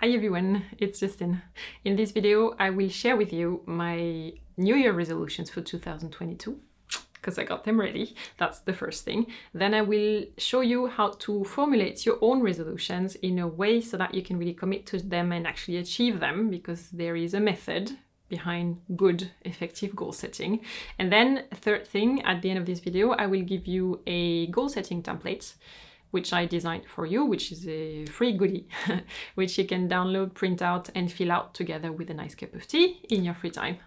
Hi everyone, it's Justine. In this video, I will share with you my New Year resolutions for 2022, because I got them ready. That's the first thing. Then I will show you how to formulate your own resolutions in a way so that you can really commit to them and actually achieve them, because there is a method behind good, effective goal setting. And then third thing, at the end of this video, I will give you a goal setting template which I designed for you, which is a free goodie, which you can download, print out, and fill out together with a nice cup of tea in your free time.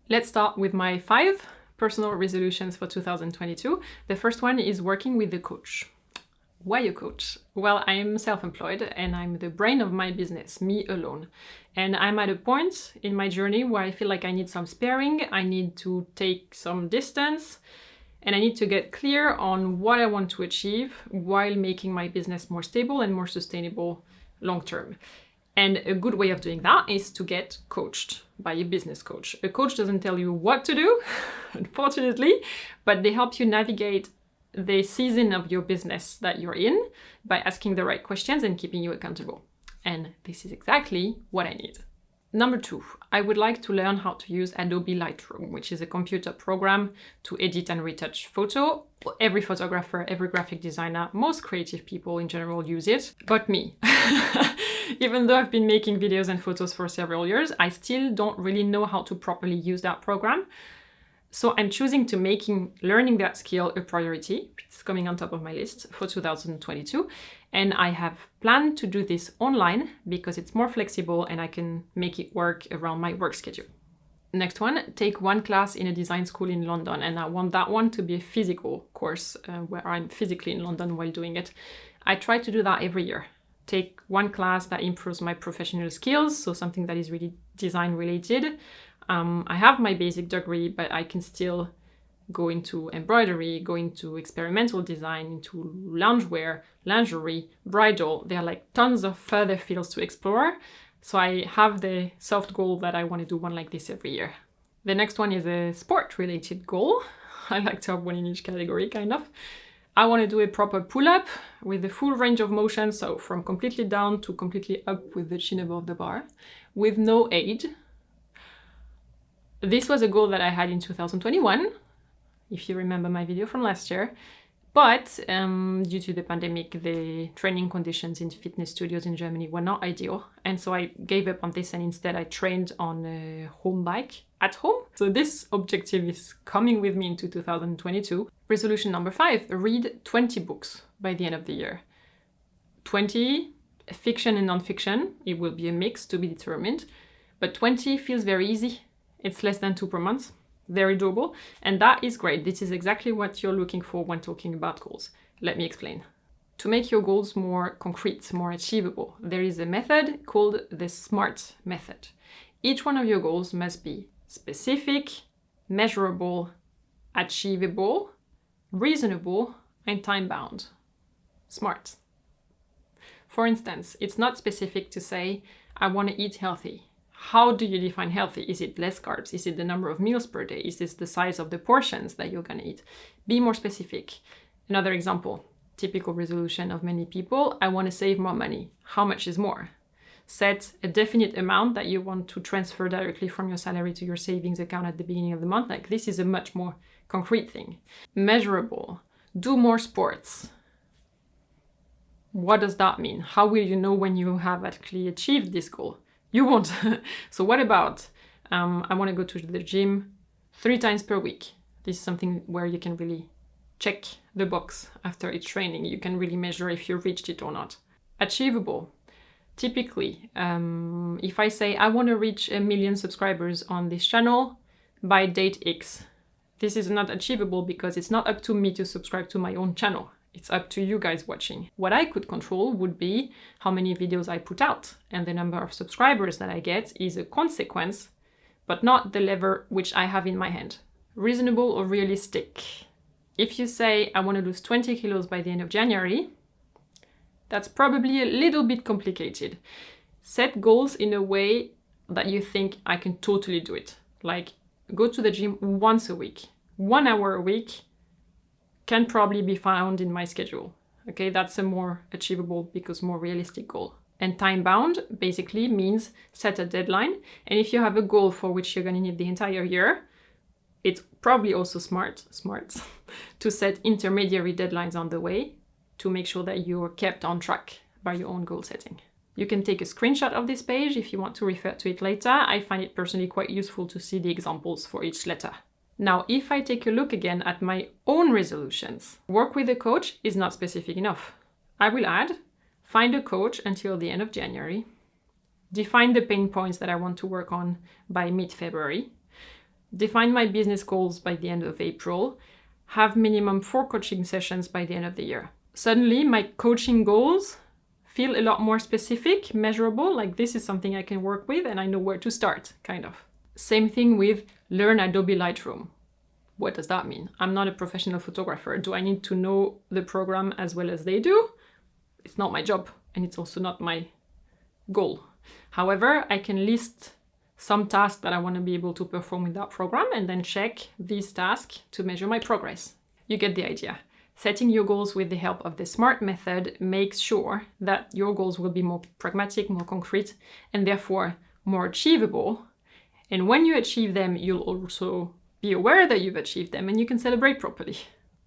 Let's start with my 5 personal resolutions for 2022. The first one is working with a coach. Why a coach? Well, I'm self-employed and I'm the brain of my business, me alone. And I'm at a point in my journey where I feel like I need some sparing, I need to take some distance, and I need to get clear on what I want to achieve while making my business more stable and more sustainable long term. And a good way of doing that is to get coached by a business coach. A coach doesn't tell you what to do, unfortunately, but they help you navigate the season of your business that you're in by asking the right questions and keeping you accountable. And this is exactly what I need. Number 2, I would like to learn how to use Adobe Lightroom, which is a computer program to edit and retouch photo. Every photographer, every graphic designer, most creative people in general use it, but me. Even though I've been making videos and photos for several years, I still don't really know how to properly use that program. So I'm choosing to learning that skill a priority. It's coming on top of my list for 2022. And I have planned to do this online because it's more flexible and I can make it work around my work schedule. Next one, take one class in a design school in London. And I want that one to be a physical course where I'm physically in London while doing it. I try to do that every year. Take one class that improves my professional skills, so something that is really design related. I have my basic degree, but I can still go into embroidery, go into experimental design, into loungewear, lingerie, bridal. There are like tons of further fields to explore. So I have the soft goal that I want to do one like this every year. The next one is a sport-related goal. I like to have one in each category, kind of. I want to do a proper pull-up with the full range of motion, so from completely down to completely up with the chin above the bar, with no aid. This was a goal that I had in 2021, if you remember my video from last year. But due to the pandemic, the training conditions in fitness studios in Germany were not ideal. And so I gave up on this and instead I trained on a home bike at home. So this objective is coming with me into 2022. Resolution number 5, read 20 books by the end of the year. 20 fiction and non-fiction. It will be a mix to be determined. But 20 feels very easy. It's less than 2 per month. Very doable. And that is great. This is exactly what you're looking for when talking about goals. Let me explain. To make your goals more concrete, more achievable, there is a method called the S.M.A.R.T method. Each one of your goals must be specific, measurable, achievable, reasonable, and time-bound. SMART. For instance, it's not specific to say, I want to eat healthy. How do you define healthy? Is it less carbs? Is it the number of meals per day? Is this the size of the portions that you're going to eat? Be more specific. Another example, typical resolution of many people, I want to save more money. How much is more? Set a definite amount that you want to transfer directly from your salary to your savings account at the beginning of the month. Like this is a much more concrete thing. Measurable. Do more sports. What does that mean? How will you know when you have actually achieved this goal? You won't. So what about, I want to go to the gym 3 times per week. This is something where you can really check the box after each training. You can really measure if you reached it or not. Achievable. Typically, if I say I want to reach 1 million subscribers on this channel by date X, this is not achievable because it's not up to me to subscribe to my own channel. It's up to you guys watching. What I could control would be how many videos I put out, and the number of subscribers that I get is a consequence, but not the lever which I have in my hand. Reasonable or realistic? If you say I want to lose 20 kilos by the end of January, that's probably a little bit complicated. Set goals in a way that you think I can totally do it. Like go to the gym once a week, 1 hour a week, can probably be found in my schedule. Okay, that's a more achievable because more realistic goal. And time bound basically means set a deadline. And if you have a goal for which you're going to need the entire year, it's probably also smart to set intermediary deadlines on the way to make sure that you're kept on track by your own goal setting. You can take a screenshot of this page if you want to refer to it later. I find it personally quite useful to see the examples for each letter. Now, if I take a look again at my own resolutions, work with a coach is not specific enough. I will add, find a coach until the end of January, define the pain points that I want to work on by mid-February, define my business goals by the end of April, have minimum 4 coaching sessions by the end of the year. Suddenly, my coaching goals feel a lot more specific, measurable, like this is something I can work with and I know where to start, kind of. Same thing with learn Adobe Lightroom. What does that mean? I'm not a professional photographer. Do I need to know the program as well as they do? It's not my job, and it's also not my goal. However, I can list some tasks that I want to be able to perform with that program and then check these tasks to measure my progress. You get the idea. Setting your goals with the help of the S.M.A.R.T method makes sure that your goals will be more pragmatic, more concrete, and therefore more achievable. And when you achieve them, you'll also be aware that you've achieved them and you can celebrate properly.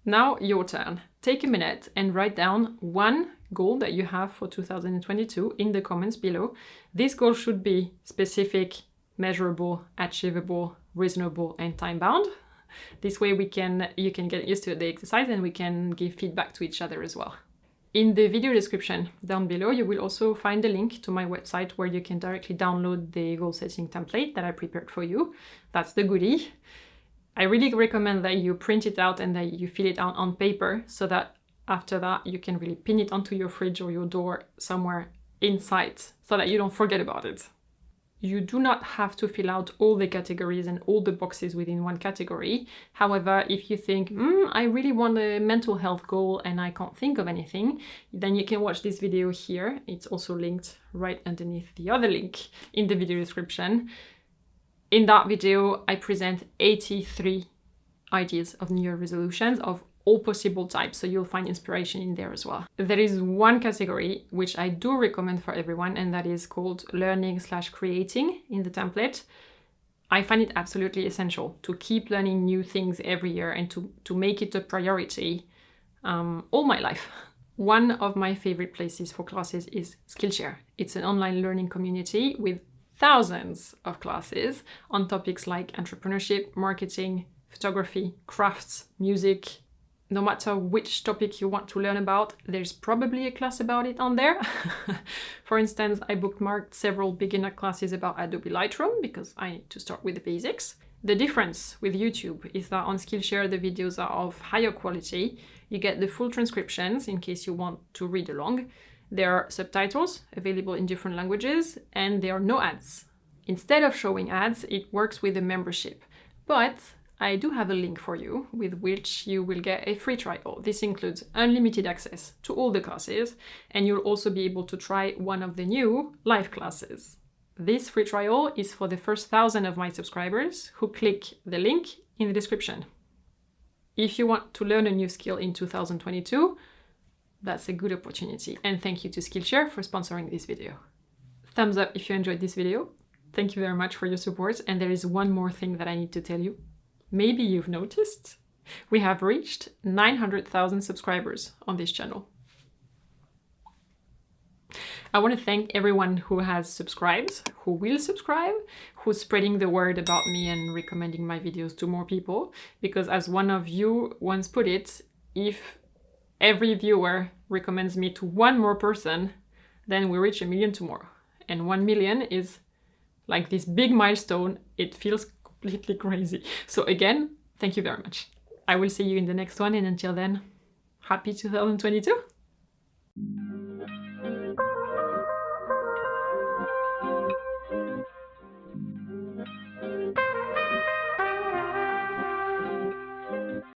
Now, your turn. Take a minute and write down one goal that you have for 2022 in the comments below. This goal should be specific, measurable, achievable, reasonable, and time-bound. This way you can get used to the exercise and we can give feedback to each other as well. In the video description down below, you will also find a link to my website where you can directly download the goal setting template that I prepared for you. That's the goodie. I really recommend that you print it out and that you fill it out on paper so that after that you can really pin it onto your fridge or your door somewhere in sight so that you don't forget about it. You do not have to fill out all the categories and all the boxes within one category. However, if you think, I really want a mental health goal and I can't think of anything, then you can watch this video here. It's also linked right underneath the other link in the video description. In that video, I present 83 ideas of New Year resolutions of all possible types, so you'll find inspiration in there as well. There is one category which I do recommend for everyone, and that is called learning/creating in the template. I find it absolutely essential to keep learning new things every year and to make it a priority all my life. One of my favorite places for classes is Skillshare. It's an online learning community with thousands of classes on topics like entrepreneurship, marketing, photography, crafts, music. No matter which topic you want to learn about, there's probably a class about it on there. For instance, I bookmarked several beginner classes about Adobe Lightroom because I need to start with the basics. The difference with YouTube is that on Skillshare, the videos are of higher quality. You get the full transcriptions in case you want to read along. There are subtitles available in different languages, and there are no ads. Instead of showing ads, it works with a membership. But I do have a link for you with which you will get a free trial. This includes unlimited access to all the classes, and you'll also be able to try one of the new live classes. This free trial is for the first 1,000 of my subscribers who click the link in the description. If you want to learn a new skill in 2022, that's a good opportunity. And thank you to Skillshare for sponsoring this video. Thumbs up if you enjoyed this video. Thank you very much for your support. And there is one more thing that I need to tell you. Maybe you've noticed, we have reached 900,000 subscribers on this channel. I want to thank everyone who has subscribed, who will subscribe, who's spreading the word about me and recommending my videos to more people. Because as one of you once put it, if every viewer recommends me to one more person, then we reach 1 million tomorrow. And 1 million is like this big milestone. It feels completely crazy. So again, thank you very much. I will see you in the next one, and until then, happy 2022.